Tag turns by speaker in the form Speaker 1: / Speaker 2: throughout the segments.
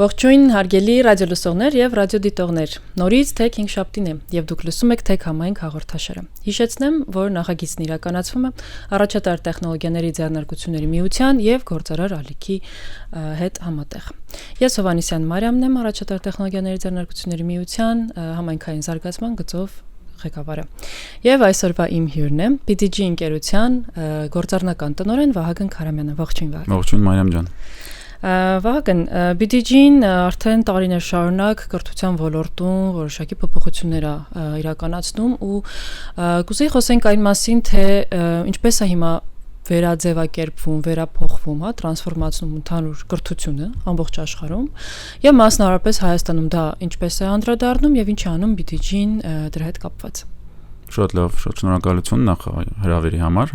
Speaker 1: Ողջույն հարգելի ռադիոլսողներ եւ ռադիոդիտողներ։ Նորից թե հինգշաբթին է եւ դուք լսում եք թե համայնք հաղորդաշարը։ Հիշեցնեմ, որ նախագիծն իրականացվում է առաջատար տեխնոլոգիաների ձեռնարկությունների միության եւ գործարար ալիքի հետ համատեղ։ Ես Հովանեսյան Մարիամն եմ, առաջատար տեխնոլոգիաների ձեռնարկությունների միության համայնքային զարգացման գծով ղեկավարը։ Եվ այսօրվա իմ հյուրն է BDG ընկերության գործառնական տնօրեն Վահագն Քարամյանը։ Ողջույն Վահագն։
Speaker 2: Ողջույն Մարիամ ջան։
Speaker 1: Վահագն, BDG-ն արդեն տարիներ շարունակ կրթության ոլորտում որոշակի փոփոխություններ է իրականացնում ու կուզեի խոսենք այն մասին, թե ինչպես է հիմա վերաձևակերպվում, վերափոխվում, տրանսֆորմացնում ընդհանուր կրթությունը ամբողջ աշխարհում եւ մասնավորապես Հայաստանում դա ինչպես է անդրադառնում եւ ինչ է անում BDG-ն դրա հետ կապված։
Speaker 2: Շատ լավ, շատ շնորհակալություն նախ հրավերի համար,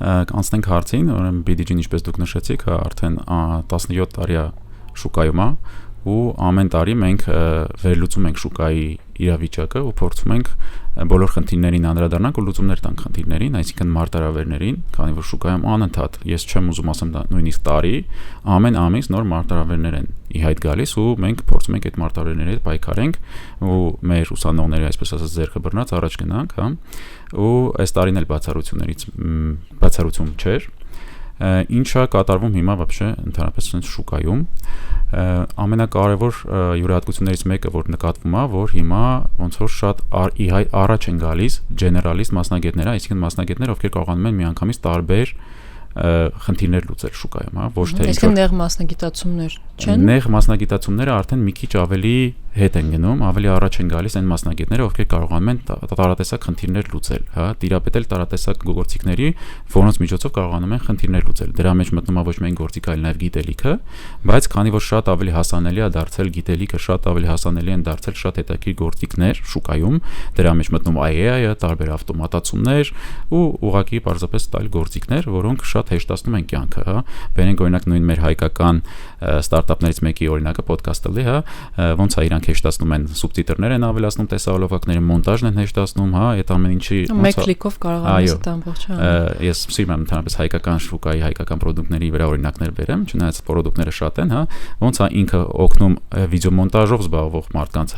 Speaker 2: Անցնենք հարցին, ուրեմն BDG-ն ինչպես դուք նշեցիք, արդեն 17 տարի է շուկայում է ու ամեն տարի մենք վերլուծում ենք շուկայի իրավիճակը ու փորձում ենք բոլոր խնդիրներին անդրադառնանք ու լուծումներ տանք խնդիրներին, այսինքն մարտահրավերներին, քանի որ շուկայում անընդհատ, ես չեմ ուզում ասեմ դա նույնիսկ տարի, ամեն ամիս նոր մարտահրավերներ են ի հայտ գալիս ու մենք փորձում ենք այդ մարտահրավերների հետ պայքարենք ու մեր ուսանողների այսպես ասած ձեռքը բռնած առաջ գնանք, ու այս տարին էլ բացառություն չէր։ Ինչա կատարվում հիմա вообще ընդհանրապես շուկայում ամենակարևոր յուրահատկություններից մեկը որ նկատվում է որ հիմա ոնց որ շատ առաջ են գալիս generalist մասնագետները, այսինքն մասնագետներ ովքեր կարողանում են միանգամից տարբեր խնդիրներ լուծել շուկայում, ոչ թե
Speaker 1: այսինքն նեղ մասնագիտացումներ չեն։
Speaker 2: Նեղ մասնագիտացումները արդեն մի քիչ ավելի հետ են գնում, ավելի առաջ են գալիս այն մասնագետները, ովքեր կարողանում են տարատեսակ խնդիրներ լուծել, տիրապետել տարատեսակ գործիքների, որոնց միջոցով կարողանում են խնդիրներ լուծել։ Դրա մեջ մտնում է ոչ միայն գործիքը, այլ նաև գիտելիքը, բայց քանի որ շատ ավելի հասանելի է դարձել գիտելիքը, շատ ավելի հասանելի են դարձել շատ հետաքրքիր գործիքներ շուկայում, դրա մեջ մտնում AI-ը, տարբեր ավտոմատացումներ ու ուղղակի պարզապես տալ գործիքներ, որոնք շատ հեշտացնում են կյանքը, Բերենք օրինակ նույն մեր հայկական ստարտափներից մեկի օրինակը podcast-ը, ոնց է իրանք հեշտացնում են սուբտիտրներ են ավելացնում տեսահոլովակների մոնտաժն են հեշտացնում, այդ ամեն ինչի
Speaker 1: մեկ կլիկով կարողանում ես դա ամբողջը։
Speaker 2: Ես սիրում եմ ընդհանրապես հայկական շուկայի հայկական պրոդուկտների վրա օրինակներ բերեմ, չնայած պրոդուկտները շատ են, ոնց է ինքը օգնում վիդեոմոնտաժով զբաղվող մարդկանց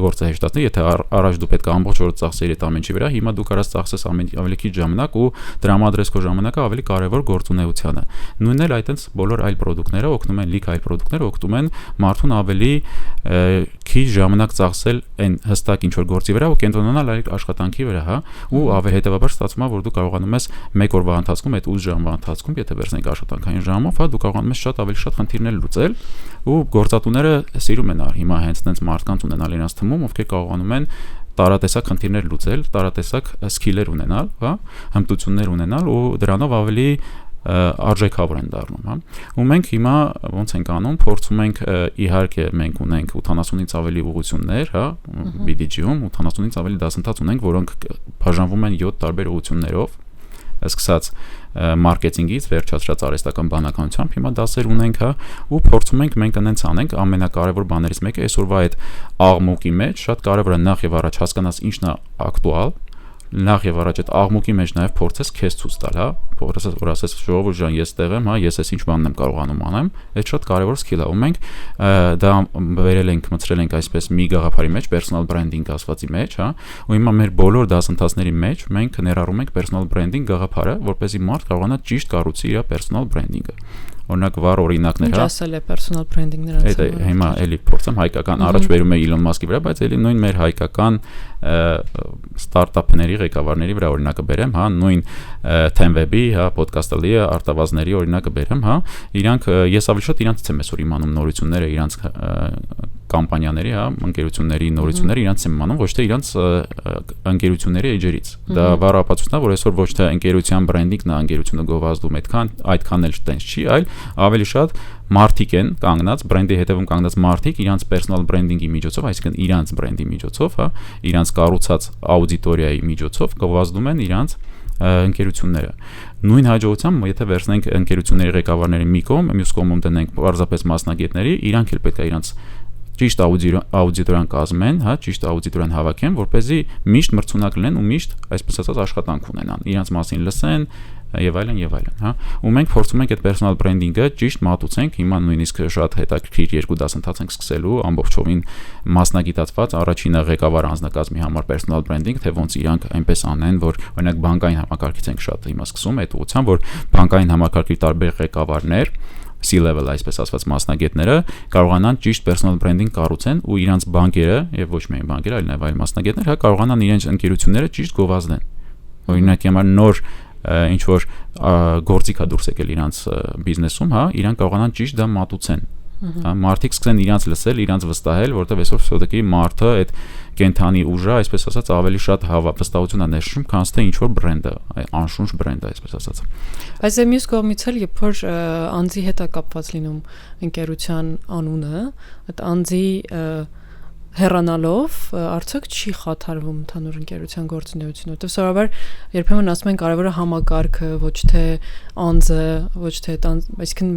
Speaker 2: գործը հեշտացնել, եթե առաջ դու պետք է ամբողջ օրը ծախսեիր այդ ամեն ինչի վրա, հիմա դու կարաս ծախսես ավելի քիչ ժամանակ ու տրամադրես քո ժամանակը ավելի կարևոր գործունեությանը։ Նույնն էլ այտենց բոլոր այլ պրոդուկտները օգնում են, լիք այլ պրոդուկտները օգնում են մարդուն ավելի քիչ ժամանակ ծախսել այն հստակ ինչ որ գործի վրա ու կենտրոնանալ այլ աշխատանքի վրա, ու ավելի հետևաբար ստացվում է, որ դու կարողանում ես մեկ օրվա ընթացքում այդ 8 ժամվա ընթացքում, եթե վերցնենք աշխատանքային ժամով, դու կարողանում ես շատ ավելի շատ խնդիրներ լուծել ու գործատուները սիրում են հիմա հենց այնց մարդկանց ունենալ իրենց թմում, ովքեր կարողանում են տարատեսակ խնդիրներ լուծել, տարատեսակ սկիլեր ունենալ, հմտություններ ունենալ ու դրանով ավելի արժեքավոր են դառնում, ու մենք հիմա ոնց ենք անում, փորձում ենք իհարկե մենք ունենք 80-ից ավելի ուղղություններ, BDG-ում 80-ից ավելի դասընթաց ունենք, որոնք բաժանվում են 7 տարբեր ուղղություններով, սկսած մարքեթինգից վերջացրած արհեստական բանականությամբ հիմա դասեր ունենք, ու փորձում ենք մենք այնց անենք, ամենակարևոր բաներից մեկը այսօրվա այդ աղմուկի մեջ շատ կարևոր է նախ եւ առաջ հասկանաս ինչն է ակտուալ, նախ եւ առաջ այդ աղմուկի մեջ նաեւ փորձես քեզ ցույց տալ, որ ասես ժողովուրդ ջան, ես տեղ եմ, ես էս ինչ բանն եմ կարողանում անեմ, այդ շատ կարևոր սկիլ է, ու մենք դա վերել ենք, մտցրել ենք այսպես մի գաղափարի մեջ, personal branding ասվածի մեջ, ու հիմա մեր բոլոր դասընթացների մեջ մենք ներառում ենք personal branding գաղափարը, որպեսզի մարդ կարողանա ճիշտ կառուցի իր personal branding-ը։ Օրինակ վառ օրինակներ,
Speaker 1: Ինչ ասել է personal branding նրանց։
Speaker 2: Այդ հիմա էլի փորձեմ հայկական առաջ վերում է Elon Musk-ի վրա, բայց էլի նույն մեր հայկական ստարտափների ղեկավարների վրա օրինակը բերեմ, նույն Tenweb-ի, podcast-ը, արտավազների օրինակը բերեմ, իրանք ես ավելի շատ իրանց եմ այսօր իմանում նորությունները, իրանց կամպանիաների, ընկերությունների նորությունները իրանց եմ իմանում, ոչ թե իրանց ընկերությունների էջերից։ Դա վառ ապացույցն է, որ այսօր ոչ թե ընկերության բրենդինգն է ընկերությունը գովազդում այդքան էլ տենց չի, այլ ավելի շատ մարդիկ են կանգնած, բրենդի հետևում կանգնած մարդիկ իրանց personal branding-ի միջոցով, այսինքն իրանց բրենդի միջոցով, իրանց կառուցած աուդիտորիայի միջոցով գովազդում են իրանց ընկերությունները։ Նույն հաջողությամբ, եթե վերցնենք ընկերությունների ղեկավարների մի կողմ, մյուս կողմում դնենք պարզապես մասնագետների, իրանք էլ պետք է իրանց ճիշտ աուդիտորիան կազմեն, հա, ճիշտ աուդիտորիան հավաքեն, որպեսզի միշտ մրցունակ լինեն ու միշտ, այսպես ասած, աշխատանք ունենան, իրենց մասին լսեն եւ այլն, հա։ Ու մենք փորձում ենք այդ personal branding-ը ճիշտ մատուցենք, հիմա նույնիսկ շատ հետաքրքիր երկու դասընթաց ենք սկսելու, ամբողջովին մասնագիտացված, առաջինը ղեկավար անձնակազմի համար personal branding, թե ոնց իրանք այնպես անեն, որ օրինակ բանկային համակարգից ենք շատ հիմա սկսում այդ ուղղությամբ, որ բանկային համակարգի տարբեր ղեկավարներ C-level այսպես ասված մասնագետները կարողանան ճիշտ personal branding կառուցեն ու իրանց բանկերը եւ ոչ միայն բանկերը, այլ նաեւ այլ մասնագետներ հա կարողանան իրենց ընկերությունները ճիշտ գովազդեն։ Օրինակ համար նոր ինչ որ գործիք է դուրս եկել իրանց բիզնեսում, հա, իրանք կարողանան ճիշտ դա մատուցեն։ Հա, մարդիկ սկսեն իրանց լսել, իրանց վստահել, որտեղ այսօր всё-таки մարդը այդ կենթանի ուժը, այսպես ասած, ավելի շատ վստահություն է ներշնում, քան թե ինչ որ բրենդը, անշունչ բրենդը, այսպես ասած։
Speaker 1: Բայց մյուս կողմից էլ երբ որ անձի հետ է կապված լինում ընկերության անունը, այդ անձի հեռանալով արդյոք չի խաթարվում ընդհանուր ընկերության գործունեությունը, որտեղ սովորաբար երբեմն ասում են կարևորը համակարգը, ոչ թե անձը, ոչ թե այսինքն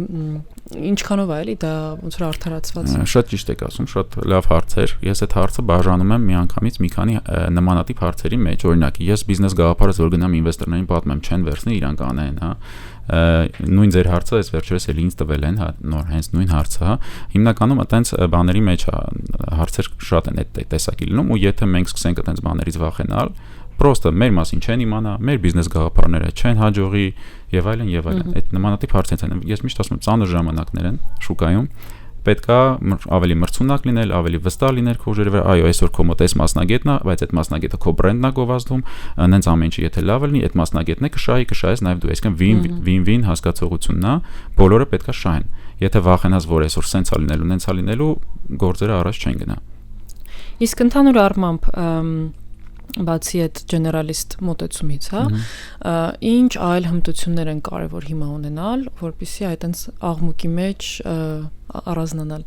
Speaker 1: ինչքանով է էլի դա ոնց որ արդարացված։
Speaker 2: Շատ ճիշտ եք ասում, շատ լավ հարց էր։ Ես այդ հարցը բաժանում եմ միանգամից մի քանի նմանատիպ հարցերի մեջ, օրինակ ես բիզնես գաղափարս որ գնամ ինվեստորներին պատմեմ, չեն վերցնի, իրանք անեն, հա։ Նույն ձեր հարցը այս վերջերս էլի ինձ տվել են, հա, նոր հենց նույն հարցը, հա։ Հիմնականում այտենց բաների մեջ հարցեր շատ են այդ տեսակի լինում ու եթե մենք սկսենք այտենց բաներից վախենալ, պրոստը մեր մասին չեն իմանա, մեր բիզնես գաղափարները չեն հաջողի եւ այլն եւ այլն։ Այդ նմանատիպ հարցեր են։ Ես միշտ ասում եմ, ծանր ժամանակներ են շուկայում։ Պետք է ավելի մրցունակ լինել, ավելի վստահ լինել քո ուժերի վրա։ Այո, այսօր քո մոտ էս մասնագետն է, բայց այդ մասնագետը քո բրենդն է գովազդում, նենց ամեն ինչը եթե լավ լինի, այդ մասնագետն է կշահես նաև դու, այսինքն win-win հասկացողությունն է, բոլորը պետք է շահեն։ Եթե վախենաս, որ այսօր սենց է լինելու, նենց է լինելու, գործերը առաջ չեն գնա։
Speaker 1: Իսկ ընդհանուր առմամբ բացի այդ generalist մոտեցումից, հա, ինչ այլ հմտություններ են կարևոր հիմա ունենալ, որպեսզի այտենց աղմուկի մեջ առանձնանալ։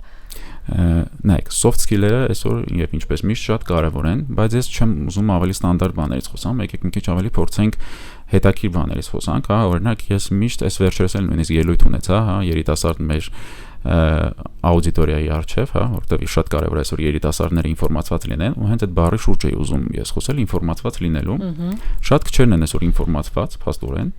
Speaker 2: Նայեք, soft skill-երը այսօր եւ ինչպես միշտ շատ կարևոր են, բայց ես չեմ ուզում ավելի ստանդարտ բաներից խոսամ, եկեք մի քիչ ավելի փորձենք հետաքրքիր բաներից խոսանք, հա, օրինակ ես միշտ այս վերջերս էլ նույնիսկ ելույթ ունեցա, հա, երիտասարդ մեր աուդիտորիայի արչև, հա, որտեղ շատ կարևոր է այսօր երիտասարդները ինֆորմացված լինեն, ու հենց այդ բառի շուրջ էի ուզում ես խոսել ինֆորմացված լինելու։ Շատ քչերն են այսօր ինֆորմացված, փաստորեն,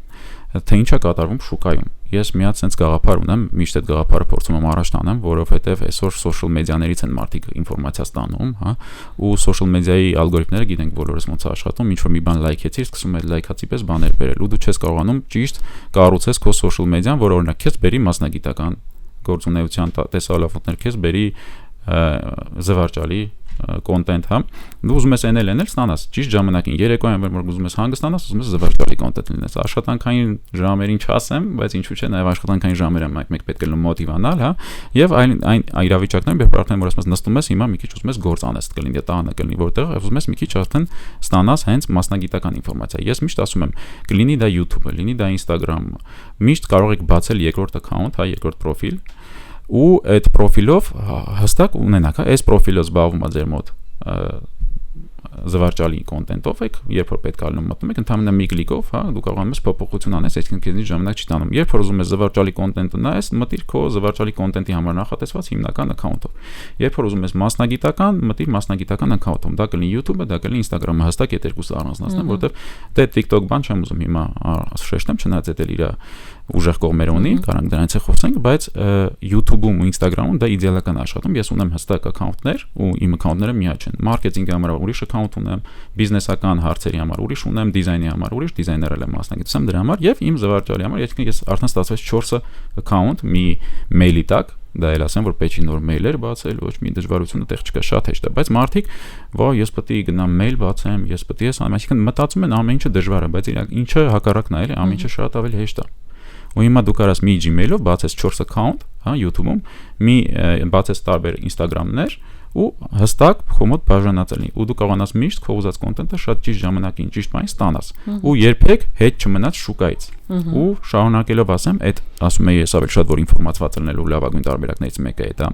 Speaker 2: թե ինչ է կատարվում շուկայում։ Ես միած sense գաղափար ունեմ, միշտ այդ գաղափարը փորձում եմ առաջ տանեմ, որովհետև այսօր social մեդիաներից են մարդիկ ինֆորմացիա ստանում, հա, ու social մեդիայի ալգորիթմները գիտենք բոլորս ոնց է աշխատում, ինչ որ մի բան լայքեցիր, սկսում է լայքացի պես բաներ բերել, ու դու չես կարողանում ճիշտ կառուցես քո social մեդիան, որ օրինակ քեզ բերի մասնագիտական գործունեության տեսահոլովակներ քեզ բերի զվարճալի կոնտենտ, հա, դու ուզում ես էնել ստանաս ճիշտ ժամանակին, երեկոյան որ ուզում ես հանգստանաս, ուզում ես զվարճալի կոնտենտ լինես, աշխատանքային ժամերին չասեմ, բայց ինչու՞ չէ, նաև աշխատանքային ժամերը մեկ պետք է մոտիվանալ, հա, եւ այն իրավիճակներում, երբ արդեն որ ասես նստում ես, հիմա մի քիչ ուզում ես գործ անես, կլինի տանը, կլինի որտեղ, ուզում ես մի քիչ արդեն ստանաս հենց մասնագիտական ինֆորմացիա։ Ես միշտ ասում եմ, կլինի դա YouTube-ը, լինի դա Instagram-ը, միշտ կարող եք բացել երկրորդ account, հա, երկրորդ պրոֆիլ ու այդ պրոֆիլով հստակ ունենաք, հա, այս պրոֆիլը զբաղվում է ձեր մոտ զվարճալի կոնտենտով եք, երբ որ պետք է լինում մտնում եք, ընդհանրապես մի կլիկով, հա, դու կարողանում ես փոփոխություն անես, այսինքն քեզնից ժամանակ չի տանում։ Երբ որ ուզում ես զվարճալի կոնտենտը նայես, մտիր քո զվարճալի կոնտենտի համար նախատեսված հիմնական account-ով։ Երբ որ ուզում ես մասնագիտական, մտիր մասնագիտական account-ով։ Դա կլինի YouTube-ը, դա կլինի Instagram-ը, հստակ այդ երկուսը առանձնացնեմ, որովհետև դե TikTok բան չեմ ուզում հիմա շեշտեմ, չնայած դա էլ իր ուժեղ կողմեր ունի, կարանք դրանից խոսենք, բայց YouTube-ում ու Instagram-ում դա իդեալական աշխատում։ Ես ունեմ հստակ account-ներ ու իմ account-ները միակ չեն։ Մարքեթինգի համար ուրիշ account ունեմ, բիզնեսական հարցերի համար ուրիշ ունեմ, դիզայնի համար ուրիշ, դիզայներել եմ մասնագիտությամբ դրա համար եւ իմ զվարճալի համար, այսինքն ես արդեն ստացվեց 4 account մի մեյլի տակ, դա էլ ասեմ, որ պետք է նոր մեյլեր բացել, ոչ մի դժվարություն այդտեղ չկա, շատ հեշտ է, բայց մարդիկ, վա, ես պետք է գնամ մեյլ բացեմ, ես պետք է անեմ, այսինքն մտածում են ամեն ինչը դժվար է, բայց իրական ինչը հակառակն է, ամեն ինչը շատ ավելի հեշտ է։ Ու հիմա դու կարաս մի Gmail-ով բացես 4 account, հա, YouTube-ում, մի բացես տարբեր Instagram-ներ ու հստակ քո մոտ բաժանած լինի ու դու կարողանաս միշտ քո ուզած կոնտենտը շատ ճիշտ ժամանակին ճիշտ բան ստանաս ու երբեք հետ չմնաց շուկայից ու շարունակելով ասեմ այդ ասում եմ ես ավելի շատ որ ինֆորմացված լինելու լավագույն տարբերակներից մեկը է դա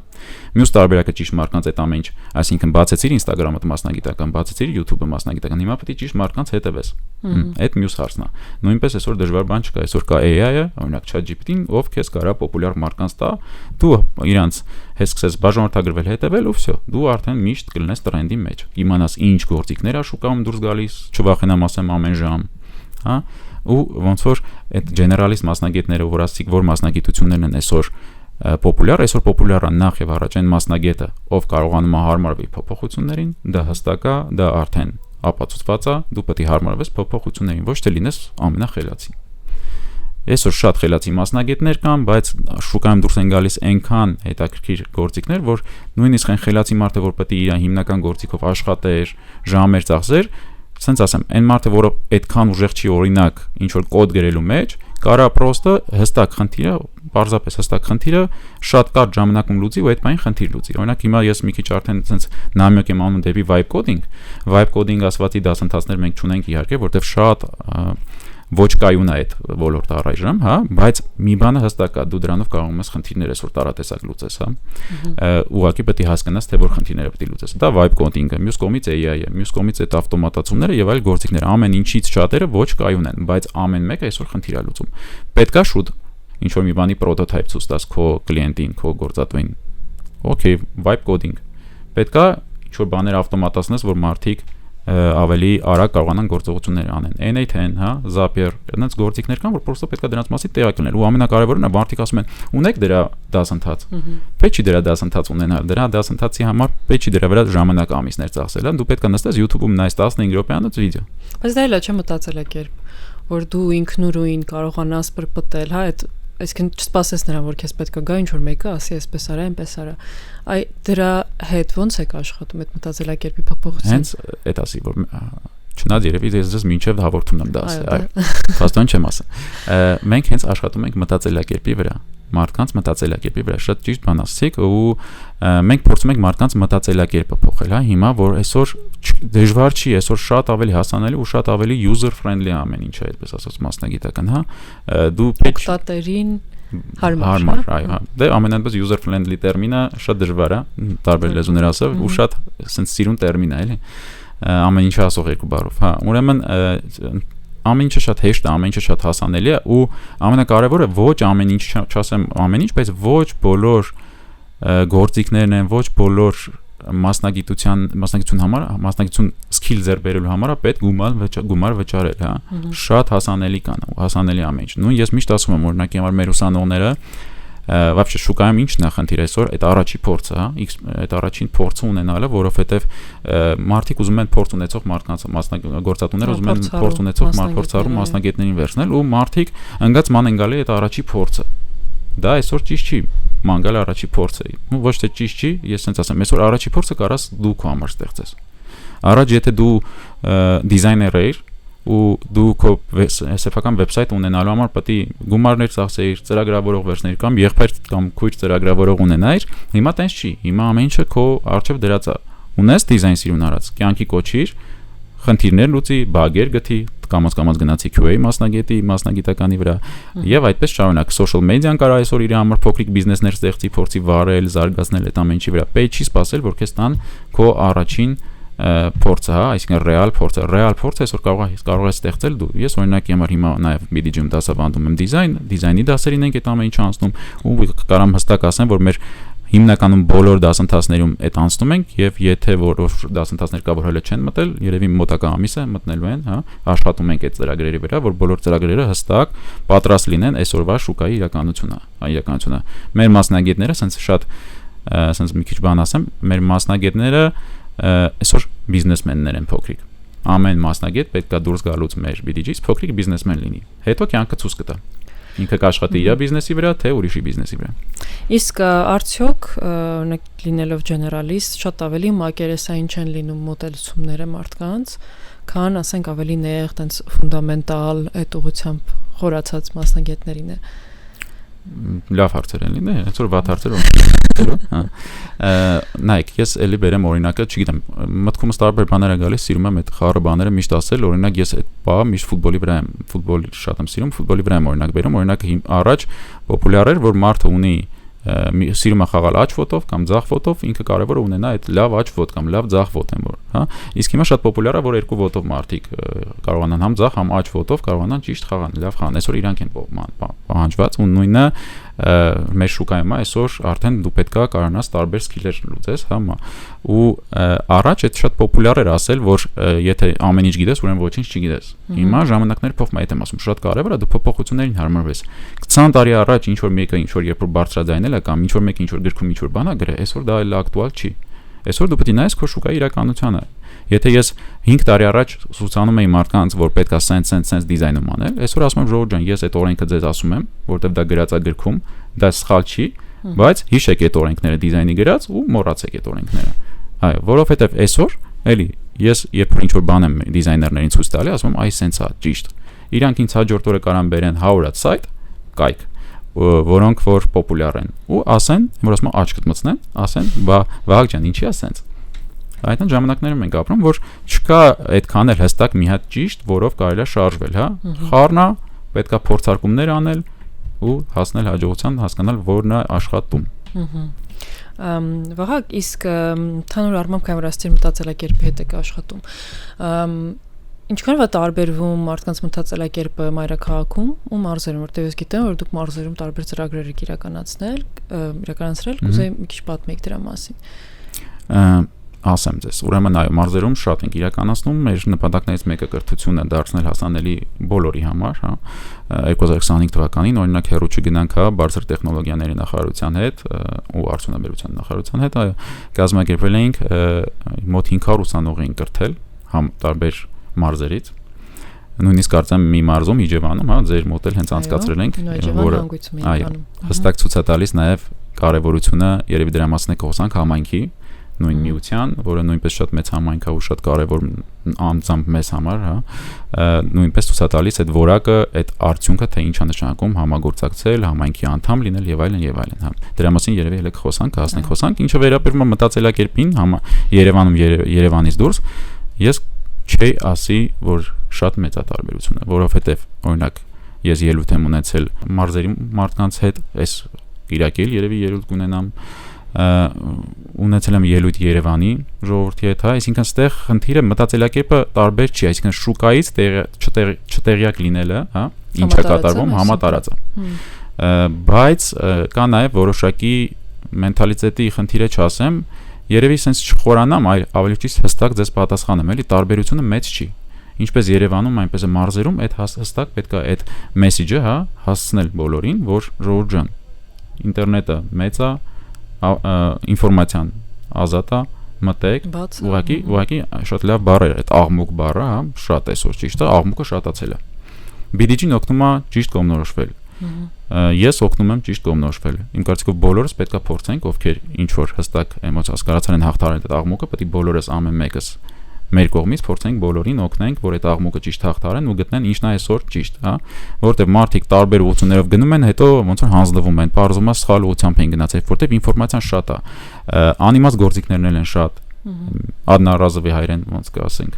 Speaker 2: մյուս տարբերակը ճիշտ մարկանց այդ ամեն ինչ այսինքն բացեցիր Instagram-ը մասնագիտական բացեցիր YouTube-ը մասնագիտական հիմա պետք է ճիշտ մարկանց հետևես այդ մյուս հարցն է նույնպես այսօր դժվար բան չկա այսօր կա AI-ը օրինակ ChatGPT-ն ով քեզ կարա պոպուլյար մարկանց տա դու իրանց հետ սկսես բաժանորդագրվել, հետևել ու վсё, դու արդեն միշտ կլինես տրենդի մեջ։ Իմանաս ինչ գործիքներ ա շուկայում դուրս գալիս, չվախենամ ասեմ ամեն ժամ, հա, ու ոնց որ այդ generalist մասնագետները, որ ասիկ որ մասնագիտություններն են այսօր այսօր պոպուլյար է նախ եւ առաջ այն մասնագետը, ով կարողանում է հարմարվի փոփոխություններին, դա հստակ է, դա արդեն ապացուցված է, դու պետք է հարմարվես փոփոխություններին, ոչ թե լինես ամենախելացին։ Այսօր շատ խելացի մասնագետներ կան, բայց շուկայում դուրս են գալիս այնքան հետաքրքիր գործիքներ, որ նույնիսկ այն խելացի մարդը, որ պետք է իր հիմնական գործիքով աշխատեր, ժամեր ծախսեր, ասենց ասեմ, այն մարդը, որը այդքան ուժեղ չի օրինակ ինչ որ կոդ գրելու մեջ, կարա պրոստը հստակ խնդիրը, պարզապես հստակ խնդիրը շատ կարճ ժամանակում լուծի ու այդ բանը խնդիր լուծի։ Օրինակ հիմա ես մի քիչ արդեն ասենց նամյոկ եմ անում դեպի vibe coding ասվածի դասընթացներ մենք չունենք իհարկե, որտեղ շատ ոչ կայուն է այդ ոլորտը առայժմ, հա, բայց մի բանը հստակ է, դու դրանով կարող ես խնդիրներ այսօր տարատեսակ լուծես, հա։ Ուղղակի պետք է հասկանաս, թե որ խնդիրները պետք է լուծես։ Դա vibe coding-ը, մյուս կողմից AI-ը, մյուս կողմից այդ ավտոմատացումները եւ այլ գործիքներ, ամեն ինչից շատերը ոչ կայուն են, բայց ամեն մեկը այսօր խնդիր է լուծում։ Պետք է շուտ ինչ որ մի բանի պրոտոտայփ ցույց տաս քո կլիենտին, քո գործատուին։ Okay, vibe coding։ Պետք է ինչ որ բաներ ավտոմատացնես, որ մարդիկ ավելի արագ կարողանան գործողություններ անեն։ N8N, հա, Zapier, այնպես գործիքներ կան, որ պրոստը պետք է դրանց մասի տեղյակ լինել։ Ու ամենակարևորն է, մարդիկ ասում են, ունեք դրա դասընթաց։ Պետք չի դրա դասընթաց ունենալ, դրա դասընթացի համար պետք չի դրա վրա ժամանակ ամիսներ ծախսել, դու պետք է նստես YouTube-ում նայես 15 րոպեանոց վիդեո։
Speaker 1: Բայց դա էլ չէ մտածելակերպ, որ դու ինքնուրույն կարողանաս պրպտել, հա, այդ այսինքն չսպասես նրան, որ քեզ պետք է գա ինչ որ մեկը ասի, այսպես արա, այնպես արա։ Այ դրա հետ ո՞նց եք աշխատում այդ մտածելակերպի փոփոխությունը։
Speaker 2: Հենց այդ ասի, որ չնայած երևի ես մինչև հաղորդումն եմ դա ասել, այո, փաստորեն չեմ ասել։ Մենք հենց աշխատում ենք մտածելակերպի վրա, մարդկանց մտածելակերպի վրա, շատ ճիշտ բան ասացիք, ու մենք փորձում ենք մարդկանց մտածելակերպը փոխել, հա, հիմա որ այսօր դժվար չի, այսօր շատ ավելի հասանելի ու շատ ավելի user friendly ամեն ինչը, այդպես ասած մասնագիտական, հա, դու պետք է
Speaker 1: օգտատերին հարմար,
Speaker 2: այո, դե ամենայնպես user friendly տերմինը շատ դժվար է, տարբեր լեզուներ ասել, ու շատ ասենց սիրուն տերմին է, էլի, ամեն ինչը ասող երկու բառով, հա, ուրեմն ամեն ինչը շատ հեշտ է, ամեն ինչը շատ հասանելի է ու ամենակարևորը ոչ ամեն ինչ, չասեմ ամեն ինչ, բայց ոչ բոլոր գործիքներն են, ոչ բոլոր մասնագիտություն համար, մասնագիտություն skill ձեռք բերելու համար է պետք գումար վճարել, հա, շատ հասանելի կան, հասանելի ամեն ինչ։ Նույն ես միշտ ասում եմ, օրինակ համար մեր ուսանողները вообще շուկայում ինչն է խնդիրը այսօր, այդ առաջի փորձը, հա, այդ առաջին փորձը ունենալը, որովհետև մարդիկ ուզում են փորձ ունեցող մարդկանց գործատուները ուզում են փորձ ունեցող փորձառու մասնագետներին վերցնել ու մարդիկ ընկած ման են գալի այդ առաջի փորձը։ Դա այսօր ճիշտ չի, ման գալ առաջի փորձը։ Ու ոչ թե ճիշտ չի, ես ասենց ասեմ, այսօր առաջի փորձը կարաս դու քո համար ստեղծես։ Առաջ եթե դու դիզայներ ես ու դու քո սեփական վեբսայթ ունենալու համար պետք է գումարներ ծախսեիր, ծրագրավորող վերցնեիր կամ եղբայր կամ քույր ծրագրավորող ունենայիր, հիմա տենց չի, հիմա ամեն ինչը քո առջև դրած է։ Ունես դիզայն սիրուն արած, կյանքի կոչիր, խնդիրներ լուծի, բագեր գտի, կամաց գնացի QA մասնագիտականի վրա եւ այդպես շարունակ social media-ն կարող այսօր իր համար փոքրիկ բիզնեսներ ստեղծի, փորձի վարել, զարգացնել այդ ամեն ինչի վրա։ Պետք չի սпасել, որ քեզ տան քո առաջին փորձը, հա, այսինքն ռեալ փորձը այսօր կարող է ստեղծել դու։ Ես օրինակի համար հիմա նաև BDG-ում դասավանդում եմ դիզայնի դասերին ենք այդ ամեն ինչը անցնում ու կարամ հստակ ասեմ, որ մեր հիմնականում բոլոր դասընթացներում այդ անցնում ենք եւ եթե որոշ դասընթացներ կա որ հələ չեն մտել, երևի մոտակա ամիսը մտնելու են, հա, աշխատում ենք այդ ծրագրերի վրա, որ բոլոր ծրագրերը հստակ պատրաստ լինեն այսօրվա շուկայի իրականությունը։ Մեր մասնագետները ասենց շատ ասենց մի քիչ բան ասեմ, մեր մասնագետները այսօր բիզնեսմեններ են փոքրիկ։ Ամեն մասնագետ պետք է դուրս գալուց մեր BDG-ից փոքրիկ բիզնեսմեն լինի։ Հետո կյանքը ցույց կտա։ Ինքը կաշխատի իր բիզնեսի վրա, թե ուրիշի բիզնեսի վրա։
Speaker 1: Իսկ արդյոք օրինակ լինելով generalist շատ ավելի մակերեսային չեն լինում մոտեցումները մարդկանց, քան ասենք ավելի նեղ, տենց ֆունդամենտալ այդ ուղղությամբ խորացած մասնագետներին է։
Speaker 2: Լավ հարցեր են լինի, այսօր վատ հարցեր հա։ Նայեք, ես էլի բերեմ օրինակը, չգիտեմ, մտքումս տարբեր բաներ է գալիս, սիրում եմ այդ խառը բաները միշտ ասել, օրինակ ես այդ բա միշտ ֆուտբոլի վրա եմ, ֆուտբոլ շատ եմ սիրում, ֆուտբոլի վրա եմ օրինակ բերում, օրինակ առաջ պոպուլյար էր, որ մարդը ունի սիրում է խաղալ աջ ֆոտով կամ ձախ ֆոտով, ինքը կարևոր է ունենա այդ լավ աջ ֆոտ կամ լավ ձախ ֆոտ են որ, հա։ Իսկ հիմա շատ պոպուլյար է, որ երկու ֆոտով մարդիկ կարողանան համ ձախ, համ աջ ֆոտով կարողանան ճիշտ խաղան, լավ խաղան։ Այսօր իրանք են պահանջված ու նույնը մեր շուկայում այսօր արդեն դու պետքա կարողանաս տարբեր սկիլեր լուծես, հա, ու առաջ այդ շատ պոպուլյար էր ասել, որ եթե ամեն ինչ գիտես, ուրեմն ոչինչ չգիտես։ Հիմա ժամանակները փոխվում, այդ եմ ասում, շատ կարևոր է դու փոփոխություններին հարմարվես։ 20 տարի առաջ ինչ որ մեկը ինչ որ երբ որ բարձրաձայնել է կամ ինչ որ մեկը ինչ որ գրքում ինչ որ բան է գրել, այսօր դա էլ ակտուալ չի։ Այսօր դու պետք է նայես քո շուկայի իրականությանը։ Եթե ես 5 տարի առաջ ուսուցանում էի մարդկանց, որ պետքա sense դիզայնում անել, այսօր ասում եմ ժողովուրդ ջան, ես այդ օրենքը ձեզ ասում եմ, որովհետև դա գրած է գրքում, դա սխալ չի, բայց հիշեք այդ օրենքները դիզայնի գրած ու մոռացեք այդ օրենքները։ Այո, որովհետև այսօր էլի ես երբ որ ինչ որ բան եմ դիզայներներին ցույց տալի, ասում եմ, այ սենց է, ճիշտ։ Իրանք ինձ հաջորդ օրը կարան բերեն 100 սայթ, կայք, որոնք որ պոպուլյար են ու ասեն, որ ասում եմ աչքդ մտցնեն, ասեն, բա Վահագ ջան, ինչի է սենց։ Այդտեղ ժամանակներում ենք ապրում, որ չկա այդքան էլ հստակ մի հատ ճիշտ, որով կարելի է շարժվել, հա։ Խառնա, պետքա փորձարկումներ անել ու հասնել հաջողության, հասկանալ որն է աշխատում։
Speaker 1: Վահագ, իսկ ընդհանուր առմամբ կամերաստիր մտածելակերպի հետ եք աշխատում։ Ինչքանով է տարբերվում մարդկանց մտածելակերպը մայրաքաղաքում ու մարզերում, որտեղ ես գիտեմ, որ դուք մարզերում տարբեր ծրագրեր եք իրականացրել, կուզեի մի քիչ պատմեք դրա մասին։
Speaker 2: Ասեմ ձեզ, ուրեմն այո, մարզերում շատ ենք իրականացնում, մեր նպատակներից մեկը կրթությունը դարձնել հասանելի բոլորի համար, հա։ 2025 թվականին օրինակ հեռու չգնանք, հա, բարձր տեխնոլոգիաների նախարարության հետ ու արդյունաբերության նախարարության հետ, այո, կազմակերպել էինք մոտ 500 ուսանող էինք կրթել, տարբեր մարզերից։ Նույնիսկ կարծեմ մի մարզում Իջևանում, հա, ձեր մոտ էլ հենց անցկացրել ենք, որը այո, հստակ ցույց է տալիս նաև կարևորությունը, երևի դրա մասն է խոսանք համայնքի նույն միության, որը նույնպես շատ մեծ համայնք է ու շատ կարևոր անձամբ մեզ համար, հա, նույնպես ցույց է տալիս այդ որակը, այդ արդյունքը, թե ինչ է նշանակում համագործակցել, համայնքի անդամ լինել եւ այլն, հա։ Դրա մասին երևի հենց խոսանք, հասնենք, ինչը վերաբերում է մտածելակերպին, Երևանում, Երևանից դուրս, ես չի ասի, որ շատ մեծ է տարբերությունը, որովհետեւ օրինակ ես ելույթ եմ ունեցել մարզերի մարդկանց հետ, այս Կիրակել երևի ելույթ կունենամ, ունեցել եմ ելույթ Երևանի ժողովրդի հետ, հա, այսինքն այստեղ խնդիրը մտածելակերպը տարբեր չի, այսինքն շուկայից չտեղյակ լինելը, հա, ինչ է կատարվում, համատարած է։ Բայց կա նաև որոշակի մենթալիտետի խնդիրը չասեմ, երևի sense չխորանամ, այլ ավելի ճիշտ հստակ ձեզ պատասխանեմ, էլի տարբերությունը մեծ չի։ Ինչպես Երևանում, այնպես է մարզերում, այդ հստակ պետք է այդ մեսեջը, հա, հասցնել բոլորին, որ ժողովուրդ ջան, ինտերնետը մեծ է, ինֆորմացիան ազատ է, մտեք, ուղղակի շատ լավ բառ է, այդ աղմուկ բառը, հա, շատ այսօր ճիշտ է, աղմուկը շատացել է։ BDG-ն օգնում է ճիշտ կողմնորոշվել։ Ես օգնում եմ ճիշտ կողմնորոշվել։ Իմ կարծիքով բոլորս պետքա փորձենք, ովքեր ինչ որ հստակ էմոցիա հասկացան են հաղթարել այդ աղմուկը, պետք է բոլորս ամեն մեկս մեր կողմից փորձենք բոլորին օգնենք, որ այդ աղմուկը ճիշտ հաղթարեն ու գտնեն ինչն է այսօր ճիշտ, հա, որտեղ մարդիկ տարբեր ուղղություններով գնում են, հետո ոնց որ հանձնվում են, բարձում է սխալ ուղղությամբ են գնացել, որտեղ ինֆորմացիան շատ է, անիմաց գործիքներն են շատ, одноразовый հայրեն ոնց կասենք,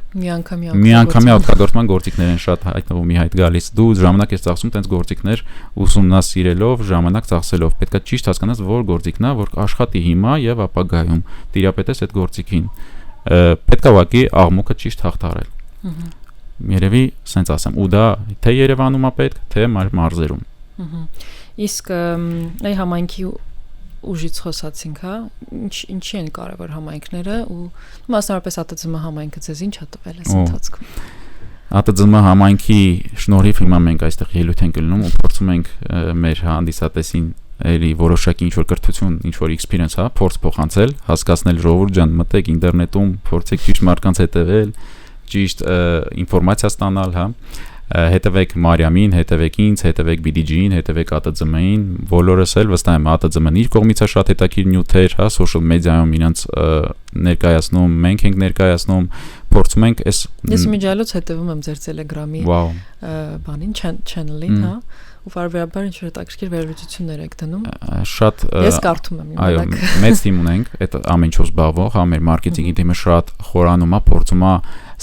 Speaker 2: միանգամյա օգտագործման գործիքներ են շատ հայտնվում մի հայտ գալիս, դու ժամանակ ես ծախսում տենց գործիքներ ուսումնասիրելով, ժամանակ ծախսելով, պետքա ճիշտ հասկանաս, որ գործիքն է, որ աշխատի հիմա եւ ապագայում, տիրապետես այդ գործիքին, պետքա ուղղակի աղմուկը ճիշտ հաղթարել։ Երևի սենց ասեմ, ու դա թե Երևանում է պետք, թե մարզերում։
Speaker 1: Իսկ այ համայնքի ուժից խոսացինք, հա, ինչի են կարևոր համայնքները ու մասնավորապես ԱՏԾՄ համայնքը ձեզ ինչ է տվել այս ընթացքում։
Speaker 2: ԱՏԾՄ համայնքի շնորհիվ հիմա մենք այստեղ ելույթ ենք լինում ու փորձում ենք մեր հանդիսատեսին էլի որոշակի ինչ որ կրթություն, ինչ որ experience, հա, փորձ փոխանցել, հասկացնել ժողովուրդ ջան, մտեք ինտերնետում, փորձեք ճիշտ մարդկանց հետևել, ճիշտ ինֆորմացիա ստանալ, հա, հետևեք Մարիամին, հետևեք ինձ, հետևեք BDG-ին, հետևեք ԱՏԾՄ-ին, բոլորս էլ վստահ եմ ԱՏԾՄ-ն իր կողմից է շատ հետաքրքիր նյութեր, հա, social media-ում իրենց ներկայացնում, մենք ենք ներկայացնում, փորձում ենք այս
Speaker 1: Ես իմիջիալոց հետևում եմ ձեր Telegram-ի բանին, channel-ին, հա, ու բարբերաբար ինչ որ հետաքրքիր վերլուծություններ եք դնում։
Speaker 2: Շատ
Speaker 1: Ես կարդում եմ իմ
Speaker 2: այո, մեծ թիմ ունենք, այդ ամեն ինչով զբաղվող, հա, մեր մարքեթինգի թիմը շատ խորանում է, փորձում է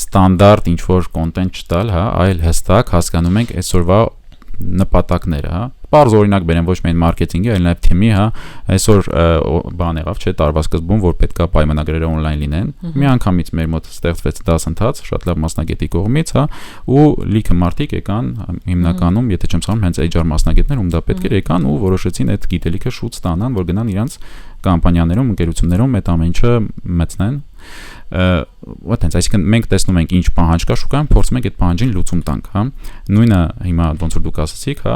Speaker 2: ստանդարտ ինչ որ կոնտենտ չտալ, հա, այլ հստակ հասկանում ենք այսօրվա նպատակները, հա, Պարզ օրինակ բերեմ ոչ միայն մարքեթինգի, այլ նաև թիմի, հա, այսօր բան եղավ, չէ, տարվա սկզբում, որ պետքա պայմանագրերը on-line լինեն։ Մի անգամից մեր մոտ ստեղծվեց դասընթաց, շատ լավ մասնագետի կողմից, հա, ու լիքը մարդիկ եկան, հիմնականում, եթե չեմ սխալվում, հենց HR մասնագետներ, ում դա պետք էր եկան ու որոշեցին այդ գիտելիքը շուտ ստանան, որ գնան իրանց կամպանիաներում, ընկերություններում այդ ամեն ինչը մտցնեն։ Այսինքն մենք տեսնում ենք ինչ պահանջ կա շուկայում, փորձում ենք այդ պահանջին լուծում տանք, հա։ Նույնը հիմա ոնց որ դուք ասացիք, հա,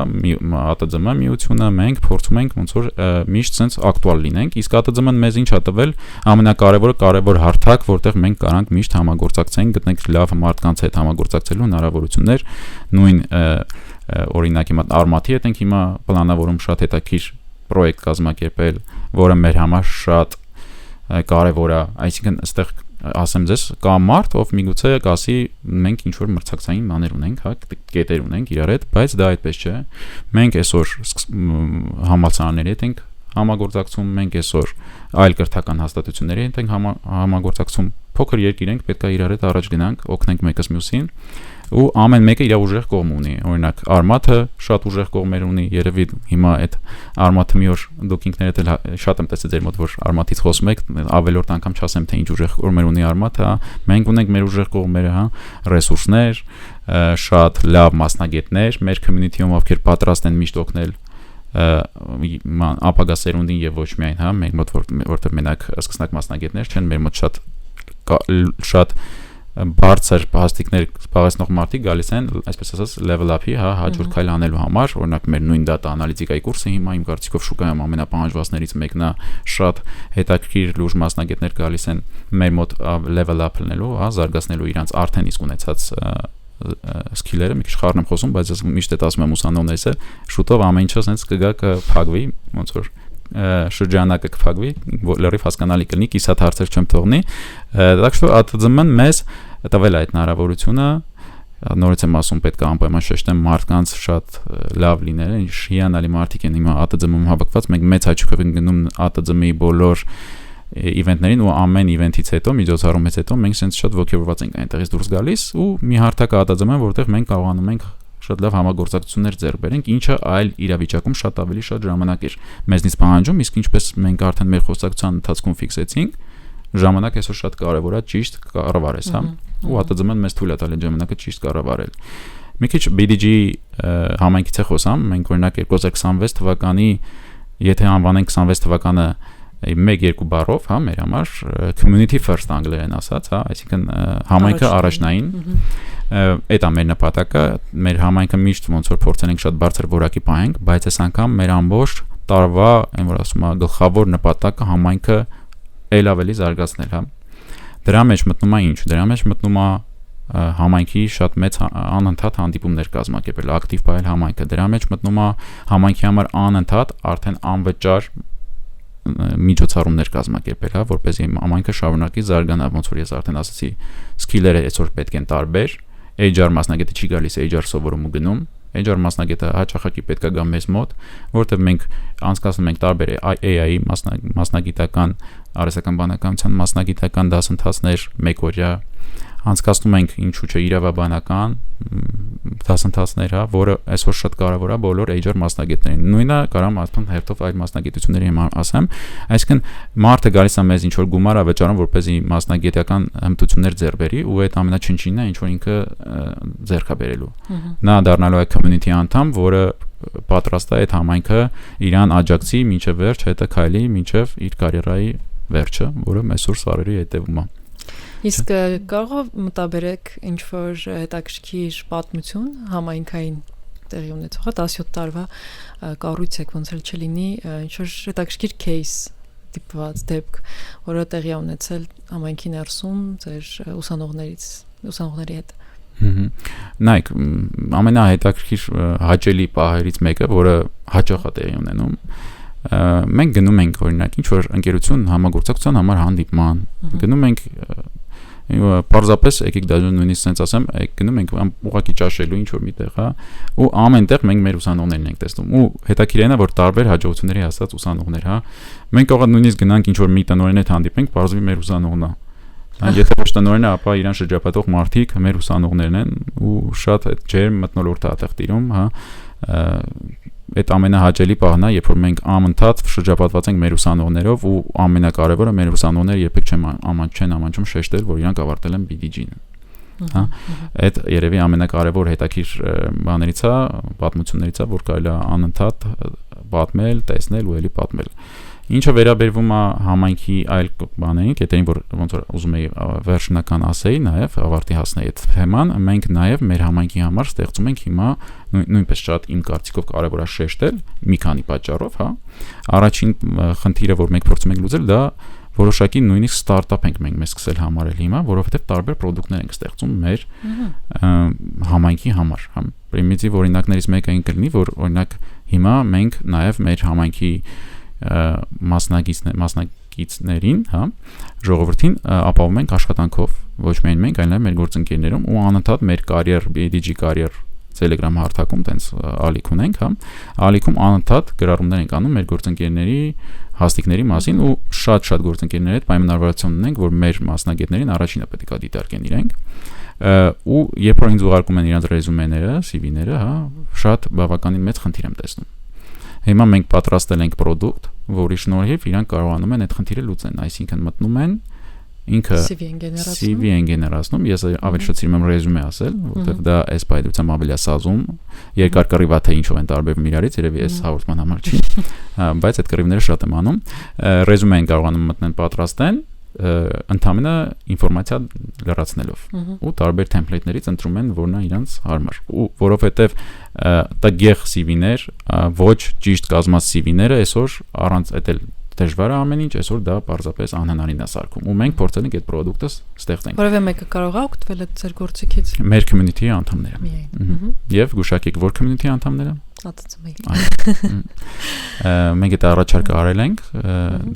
Speaker 2: ԱՏԾՄ միությունը մենք փորձում ենք ոնց որ միշտ sense ակտուալ լինենք, իսկ ԱՏԾՄ-ն մեզ ինչ ա տվել, ամենակարևորը կարևոր հարթակ, որտեղ մենք կարանք միշտ համագործակցենք, գտնենք լավ մարդկանց հետ համագործակցելու հնարավորություններ, նույն օրինակ հիմա Արմաթի հետ ենք հիմա պլանավորում շատ հետաքրքիր պրոյեկտ կազմակերպել, որը մեր համար շատ կարևոր է, այսինքն այստեղ ասեմ ձեզ, կա մարդ, ով միգուցե կասի մենք ինչ որ մրցակցային բաներ ունենք, հա, կետեր ունենք իրար հետ, բայց դա այդպես չէ։ Մենք այսօր համալսարանների հետ ենք համագործակցում, մենք այսօր այլ կրթական հաստատությունների հետ ենք համագործակցում, փոքր երկիր ենք, պետք է իրար հետ առաջ գնանք, օգնենք մեկս մյուսին, ու ամեն մեկը իր ուժեղ կողմ ունի։ Օրինակ Արմաթը շատ ուժեղ կողմեր ունի, երևի հիմա այդ Արմաթը մի օր դուք ինքներդ էլ շատ եմ տեսել ձեր մոտ, որ Արմաթից խոսում եք, ավելորդ անգամ չասեմ թե ինչ ուժեղ կողմեր ունի Արմաթը, հա, մենք ունենք մեր ուժեղ կողմերը, հա, ռեսուրսներ, շատ լավ մասնագետներ, մեր community-ում ովքեր պատրաստ են միշտ օգնել ապագա սերունդին եւ ոչ միայն, հա, մեր մոտ որտեղ մենակ սկսնակ մասնագետներ չեն, մեր մոտ շատ բարձր փաստիկներ զբաղեցնող մարդիկ գալիս են, այսպես ասած, level up-ի, հա, հաջորդ քայլ անելու համար, օրինակ մեր նույն data անալիտիկայի կուրսը հիմա իմ կարծիքով շուկայում ամենապահանջվածներից մեկն է, շատ հետաքրքիր լուրջ մասնագետներ գալիս են մեր մոտ level up լինելու, հա, զարգացնելու իրանց արդեն իսկ ունեցած skillերը, մի քիչ խառն եմ խոսում, բայց ես միշտ այդ ասում եմ ուսանողներիս էլ, շուտով ամեն ինչը sense կգա կփակվի, ոնց որ շրջանակը կփակվի, լրիվ հասկանալի կլինի, կիսատ հարցեր չեմ թողնի, так что ԱՏԾՄ-ն մեզ տվել այդ հնարավորությունը, նորից եմ ասում, պետք է անպայման շեշտեմ մարդկանց շատ լավ լինելը, հիանալի մարդիկ են հիմա ԱՏԾՄ-ում հավաքված, մենք մեծ հաճույքով ենք գնում ԱՏԾՄ-ի բոլոր իվենտներին ու ամեն իվենտից հետո, միջոցառումից հետո մենք sense շատ ոգևորված ենք այնտեղից դուրս գալիս ու մի հարթակ ԱՏԾՄ, որտեղ մենք կարողանում ենք շատ լավ համագործակցություններ ձեռք բերենք, ինչը այլ իրավիճակում շատ ավելի շատ ժամանակ էր մեզնից պահանջում, իսկ ինչպես մենք արդեն մեր խոսակցության ընթացքում ֆիքսեցինք, ժամանակ այսօր շատ կարևոր է ճիշտ կառավարես, հա, ու ԱՏԾՄ-ն մեզ թույլ է տալի ժամանակը ճիշտ կառավարել։ Մի քիչ BDG համայնքից է խոսամ, մենք օրինակ 2026 թվականի, եթե անվանենք 26 թվականը 1-2 բառով, հա, մեր համար community first անգլերեն ասած, հա, այսինքն համայնքը առաջնային, այդ է մեր նպատակը, մեր համայնքը միշտ ոնց որ փորձենք շատ բարձր որակի պահենք, բայց այս անգամ մեր ամբողջ տարվա, այն որ ասում է, գլխավոր նպատակը համայնքը ել ավելի զարգացնել, հա։ Դրա մեջ մտնում է ինչ, դրա մեջ մտնում է համայնքի շատ մեծ անընդհատ հանդիպումներ կազմակերպել, ակտիվ պահել համայնքը, դրա մեջ մտնում է համայնքի համար անընդհատ արդեն անվճար միջոցառումներ կազմակերպել, հա, որպեսզի համայնքը շարունակի զարգանա, ոնց որ ես արդեն ասացի, սկիլերը այսօր պետք են տարբեր, HR մասնագետը չի գալիս HR սովորում ու գնում, HR մասնագետը հաճախակի պետք է գա մեզ մոտ, որտեղ մենք անցկացնում ենք տարբեր AI-ի մասնագիտական, արհեստական բանականության մասնագիտական դասընթացներ, մեկօրյա, անցկացնում ենք ինչու՞ չէ իրավաբանական դասընթացներ, հա, որը այսօր շատ կարևոր է բոլոր HR մասնագետներին։ Նույնը կարամ ասեմ հերթով այլ մասնագիտությունների համար ասեմ, այսինքն մարդը գալիս է մեզ ինչ որ գումար է վճարում, որպեսզի մասնագիտական հմտություններ ձեռք բերի ու այդ ամենաչնչինն է ինչ որ ինքը ձեռք է բերելու։ Նա դառնալու է community անդամ, որը պատրաստ է այդ համայնքը իրան աջակցի մինչև վերջ, հետը քայլի մինչև իր կարիերայի վերջը, որը այսօր սարերի հետևում է։
Speaker 1: Իսկ կարող մտաբերեք ինչ որ հետաքրքիր պատմություն համայնքային տեղի ունեցող 17 տարվա կառույց եք ոնց էլ չլինի ինչ որ հետաքրքիր case տիպված դեպք, որը տեղի ունեցել համայնքի ներսում ձեր ուսանողների հետ։
Speaker 2: Նայեք, ամենահետաքրքիր հաճելի պահերից մեկը, որը հաճախ է տեղի ունենում, մենք գնում ենք օրինակ ինչ որ ընկերություն համագործակցության համար հանդիպման, գնում ենք պարզապես եկեք դաժե նույնիսկ sense ասեմ, գնում ենք ուղղակի ճաշելու ինչ որ միտեղ, հա, ու ամենտեղ մենք մեր ուսանողներն ենք տեսնում։ Ու հետաքրքիրն է, որ տարբեր հաջողությունների հասած ուսանողներ, հա, մենք կարող նույնիսկ գնանք ինչ որ մի տնօրեն հետ հանդիպենք, պարզվի մեր ուսանողն է։ Եթե ոչ տնօրենը, ապա իրան շրջապատող մարդիկ մեր ուսանողներն են ու շատ այդ ջերմ մթնոլորտ է այդտեղ տիրում, հա, այդ ամենահաճելի պահն է, երբ որ մենք անընդհատ շրջապատված ենք մեր ուսանողներով ու ամենակարևորը մեր ուսանողները երբեք չեն ամաչում շեշտել, որ իրանք ավարտել են BDG-ն։ Հա, այդ երևի ամենակարևոր հետաքրիր բաներից է, պատմություններից է, որ կարելի է անընդհատ պատմել, տեսնել ու էլի պատմել։ Ինչը վերաբերվում է համայնքի այլ բաներին, կետերին, որ ոնց որ ուզում եի վերջնական ասեի, նաև ավարտի հասնեի այդ թեման, մենք նաև մեր համայնքի համար ստեղծում ենք հիմա նույնպես շատ իմ կարծիքով կարևոր է շեշտել մի քանի պատճառով, հա։ Առաջին խնդիրը, որ մենք փորձում ենք լուծել, դա որոշակի նույնիսկ ստարտափ ենք մենք մեզ սկսել համարել հիմա, որովհետև տարբեր պրոդուկտներ ենք ստեղծում մեր համայնքի համար, հա։ Պրիմիտիվ օրինակներից մեկը այն կլինի, որ օրինակ հիմա մենք նաև մեր համայնքի մասնակիցներին, հա, ժողովրդին ապահովում ենք աշխատանքով, ոչ միայն մենք, այլ նաև մեր գործընկերներում ու անընդհատ մեր կարիեր, BDG կարիեր Telegram հարթակում տենց ալիք ունենք, հա, ալիքում անընդհատ գրառումներ ենք անում մեր գործընկերների հաստիկների մասին ու շատ գործընկերների հետ պայմանավորվածություն ունենք, որ մեր մասնագետներին առաջինը պետք է դիտարկեն իրենք ու երբ որ ինձ ուղարկում են իրենց ռեզումեները, CV-ները, հա, շատ բավականին մեծ խնդիր եմ տեսնում։ Հիմա մենք պատրաստել ենք product, որի շնորհիվ իրանք կարողանում են այդ խնդիրը լուծեն, այսինքն մտնում են ինքը CV են գեներացնում, ես ավելի շատ սիրում եմ ռեզումե ասել, որովհետև դա այս բայդրությամբ ավելի է սազում, երկար կռիվ է թե ինչով են տարբերվում իրարից, երևի այս հաղորդման համար չի, բայց այդ կռիվները շատ եմ անում, ռեզումե են կարողանում մտնեն պատրաստեն, ընդհանրապես ինֆորմացիա լրացնելով ու տարբեր template-ներից ընտրում են որն է իրանց հարմար ու որովհետև տգեղ CV-ներ, ոչ ճիշտ կազմած CV-ները այսօր առանց այդ դժվար է ամեն ինչ, այսօր դա պարզապես անհնարին է սարքում ու մենք փորձել ենք այդ product-ը ստեղծենք։
Speaker 1: Որևէ մեկը կարող է օգտվել այդ ձեր գործիքից։
Speaker 2: Մեր community-ի անդամները։ Եվ գուշակեք, որ community-ի անդամները։ Մենք այդ առաջարկը արել ենք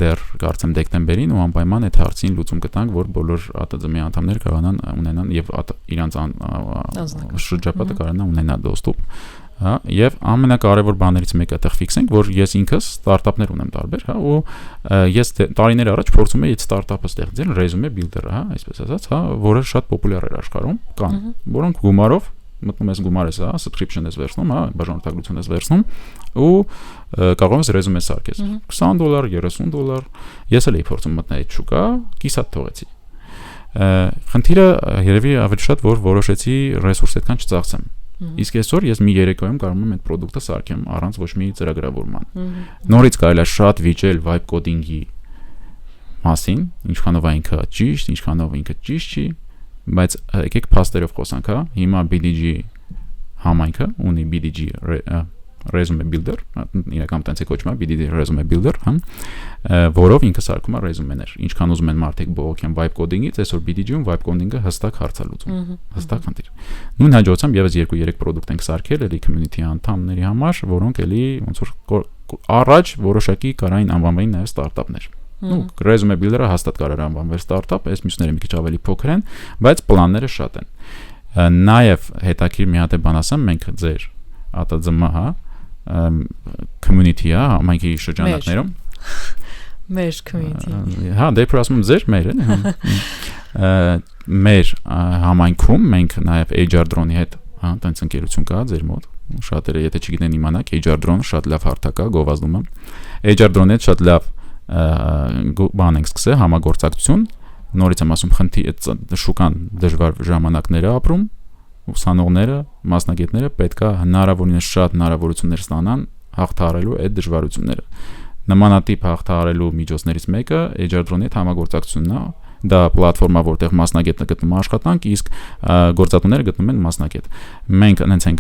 Speaker 2: դեռ կարծեմ դեկտեմբերին ու անպայման այդ հարցին լուծում կտանք, որ բոլոր ԱՏԾՄ-ի անդամները կարողանան ունենան եւ իրանց շրջապատը կարողանան ունենալ դոստուպ։ Հա, եւ ամենակարևոր բաներից մեկը այդտեղ ֆիքսենք, որ ես ինքս ստարտափներ ունեմ տարբեր, հա, ու ես տարիներ առաջ փորձում էի այդ ստարտափը ստեղծել, ռեզումե բիլդերը, հա, այսպես ասած, հա, որը շատ պոպուլյար էր աշխարհում, կան, որոնք գումարով մտնում ես գումար ես, հա, subscription ես վերցնում, հա, բաժանորդագրություն ես վերցնում ու կարող ես ռեզումե սարքես $20, $30, ես էլ էի փորձում մտնել այդ շուկա, կիսատ թողեցի։ Խնդիրը երևի ավելի շատ որ որոշեցի ռեսուրս այդքան չծախսեմ։ Իսկ այսօր ես մի երեկոյում կարող եմ այդ product-ը սարքեմ առանց ոչ մի ծրագրավորման։ Նորից կարելի է շատ վիճել vibe coding-ի մասին, ինչքանով է ինքը ճիշտ, ինչքանով ինքը ճիշտ չի, բայց եկեք փաստերով խոսանք, հա։ Հիմա BDG համայնքը ունի BDG resume builder, իրական տենց է կոչվում BDG resume builder, հա, որով ինքը սարքում է ռեզումեներ։ Ինչքան ուզում են մարդիկ բողոքեն vibe coding-ից, այսօր BDG-ում vibe coding-ը հստակ հարց է լուծում, հստակ խնդիր։ Նույն հաջողությամբ եւս 2-3 product ենք սարքել էլի community անդամների համար, որոնք էլի ոնց որ առաջ որոշակի կարային անվանվային նաեւ ստարտափներ։ Ну, resume builder-ը հաստատ կարող է անվանվել ստարտափ, այս մյուսները մի քիչ ավելի փոքր են, բայց պլանները շատ են։ Նաեւ հետաքրիր մի հատ բան ասեմ, մենք ձեր ԱՏԾՄ, հա, community-ը համայնքի շրջանակներում
Speaker 1: մեր community։ Հա,
Speaker 2: դեպի ասում ձեր մեր էլի, մեր համայնքում մենք նաև HR Drone-ի հետ, հա, տենց ընկերություն կա ձեր մոտ։ Շատերը եթե չգիտեն իմանաք, HR Drone շատ լավ հարթակ է, գովազդում է։ HR Drone-ի հետ շատ լավ բան ենք սկսել համագործակցություն։ Նորից եմ ասում, շուկան դժվար ժամանակներ է ապրում։ Ուսանողները, մասնագետները պետք է հնարավորինս շատ հնարավորություններ ստանան հաղթահարելու այդ դժվարությունները։ Նմանատիպ հաղթահարելու միջոցներից մեկը HR Drone-ի հետ համագործակցությունն է։ Դա պլատֆորմա, որտեղ մասնագետը գտնում է աշխատանք, իսկ գործատուները գտնում են մասնագետ։ Մենք այնց ենք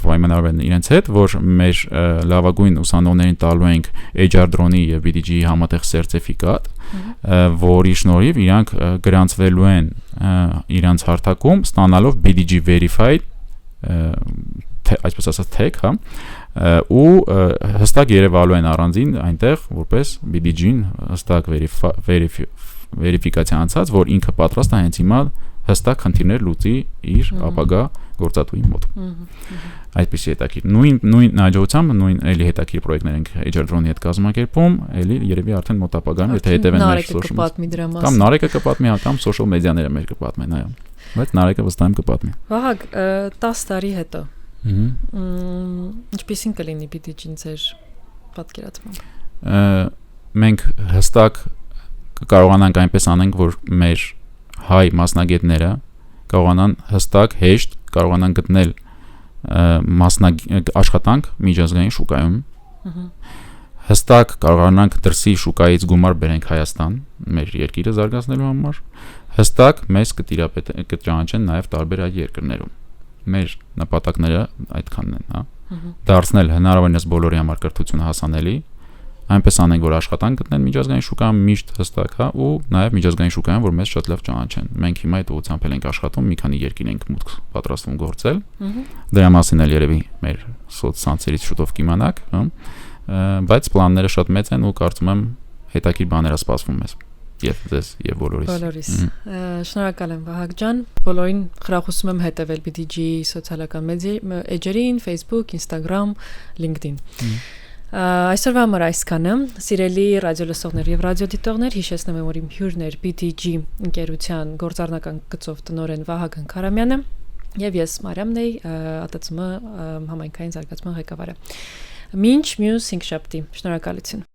Speaker 2: պայմանավորվել իրենց հետ, որ մեր լավագույն ուսանողներին տալու ենք HR Drone-ի եւ BDG-ի համատեղ սերտիֆիկատ, որի շնորհիվ իրանք գրանցվելու են իրանց հարթակում, ստանալով BDG verified, այսպես ասած tag, հա, ու հստակ երևալու են առանձին այնտեղ, որպես BDG-ին հստակ վերիֆիկացիա անցած, որ ինքը պատրաստ է հենց հիմա հստակ խնդիրներ լուծի իր ապագա գործատուի մոտ։ Այդպիսի հետաքրքիր։ Նույն հաջողությամբ նույն էլի հետաքրքիր պրոյեկտներ ենք HR Drone-ի հետ կազմակերպում, էլի երևի արդեն մոտ ապագայում, եթե հետևեն մեր social, կամ Նարեկը կպատմի, կամ social մեդիաները մեր կպատմեն, այո։ Բայց Նարեկը վստահ եմ կպատմի։
Speaker 1: Վահագ, 10 տարի հետո Ինչպեսին կլինի BDG-ն ձեր պատկերացմամբ։
Speaker 2: Մենք հստակ կարողանանք այնպես անենք, որ մեր հայ մասնագետները կարողանան հստակ հեշտ կարողանան գտնել աշխատանք միջազգային շուկայում։ Հստակ կարողանանք դրսի շուկայից գումար բերենք Հայաստան, մեր երկիրը զարգացնելու համար։ Հստակ մեզ կճանաչեն նաև տարբեր այլ երկրներում։ Մեր նպատակները այդքանն են, հա։ Դարձնել հնարավորինս բոլորի համար կրթությունը հասանելի, այնպես անենք, որ աշխատանք գտնեն միջազգային շուկայում միշտ հստակ, հա, ու նաև միջազգային շուկայում, որ մեզ շատ լավ ճանաչեն։ Մենք հիմա այդ ուղղությամբ ենք աշխատում, մի քանի երկիր ենք մուտք պատրաստվում գործել։ Դրա մասին էլ երևի մեր սոցցանցերից շուտով կիմանաք, հա։ Բայց պլանները շատ մեծ են ու կարծում եմ հետաքրքիր բաներ սպասվում մեզ եւ ձեզ եւ բոլորիս։
Speaker 1: Շնորհակալ եմ Վահագ ջան, բոլորին խրախուսում եմ հետևել BDG սոցիալական էջերին, Facebook, Instagram, LinkedIn։ Այսօրվա համար այսքանը, սիրելի ռադիո լսողներ եւ ռադիոդիտողներ, հիշեցնեմ, որ իմ հյուրն էր BDG ընկերության գործառնական գծով տնօրեն Վահագ Քարամյանը եւ ես Մարիամն էի, ԱՏՑՄ համայնքային զարգացման ղեկավարը։ Մինչ մյուս 5 շաբթի։ Շնորհակալություն։